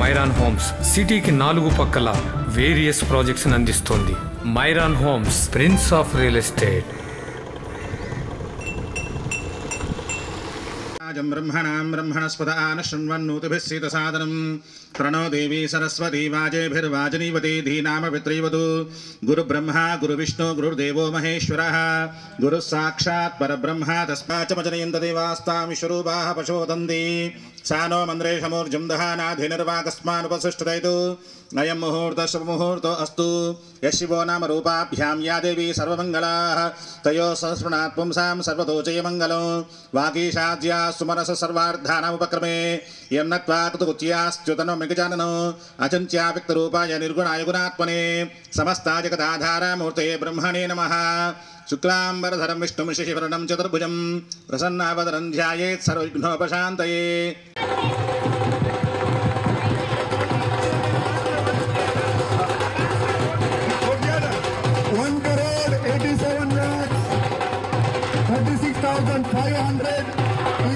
మైరాన్ homes సిటీకి 4 పక్కల various projects అందిస్తోంది. Myron homes, prince of real estate. ब्रह्मणां ब्रह्मणस्पत आनशृण्वन्नोतिभिः सीतसादनं प्रणो देवी सरस्वती वाजेभिर्वाजनीवती धीनाम पितृवतु. गुरुब्रह्मा गुरुविष्णु गुरुर्देवो महेश्वरः गुरुः साक्षात् परब्रह्म तस्माच्च वचनयन्त देवास्तां विश्वरूपाः पशोदन्ति. सा नो मन्द्रेशमूर्जं दहानाधिनिर्वाकस्मानुपसृष्टदयतु. अयं मुहूर्तः शुभमुहूर्तो अस्तु. यशिवो नाम रूपाभ्यां या देवी सर्वमङ्गलाः तयोः संस्मरणात् पुंसां सर्वतो जयमङ्गलं. वागीशाद्या सुमनस सर्वार्थानामुपक्रमे यं नत्वा कृतकुच्याश्च्युतनो मृगजाननो अचिन्त्या व्यक्तरूपाय निर्गुणाय गुणात्मने समस्ता जगदाधारमूर्तये ब्रह्मणे नमः. शुक्लाम्बरधरं विष्णुं शशिवर्णं चतुर्भुजं प्रसन्नावदनं ध्यायेत् सर्वविघ्नोपशान्तये.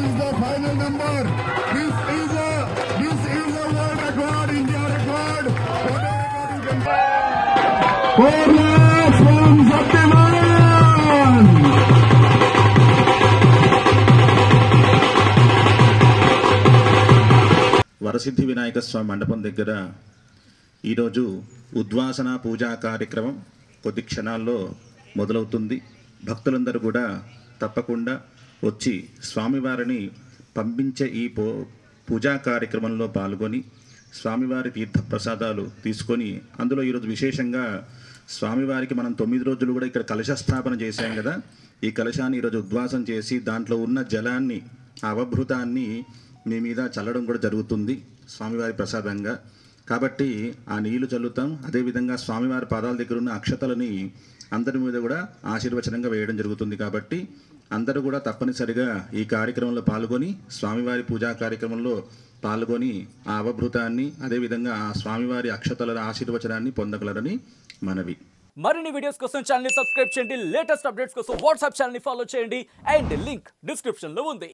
is the final number. This is a world record, India record. What a record you can find. 4 lakhs from Satyavan. Varasiddhi Vinayaka స్వామి మండపం దగ్గర ఈరోజు ఉద్వాసన పూజా కార్యక్రమం కొద్ది క్షణాల్లో మొదలవుతుంది. భక్తులందరూ కూడా తప్పకుండా వచ్చి స్వామివారిని పంపించే ఈ పూజా కార్యక్రమంలో పాల్గొని స్వామివారి తీర్థ ప్రసాదాలు తీసుకొని, అందులో ఈరోజు విశేషంగా స్వామివారికి మనం 9 రోజులు కూడా ఇక్కడ కలశ స్థాపన చేశాం కదా. ఈ కలశాన్ని ఈరోజు ఉద్వాసం చేసి దాంట్లో ఉన్న జలాన్ని, అవభృతాన్ని మీ మీద చల్లడం కూడా జరుగుతుంది స్వామివారి ప్రసాదంగా. కాబట్టి ఆ నీళ్లు చల్లుతాం. అదేవిధంగా స్వామివారి పాదాల దగ్గర ఉన్న అక్షతలని అందరి మీద కూడా ఆశీర్వచనంగా వేయడం జరుగుతుంది. కాబట్టి అందరూ కూడా తప్పనిసరిగా ఈ కార్యక్రమంలో పాల్గొని స్వామివారి పూజా కార్యక్రమంలో పాల్గొని ఆ అవభృతాన్ని, అదేవిధంగా ఆ స్వామివారి అక్షతల ఆశీర్వచనాన్ని పొందగలరని మనవి. మరిన్ని వీడియోస్ కోసం ఛానల్ ని సబ్స్క్రైబ్ చేయండి. లేటెస్ట్ అప్డేట్స్ కోసం వాట్సాప్ ఛానల్ ని ఫాలో చేయండి. అండ్ లింక్ డిస్క్రిప్షన్ లో ఉంది.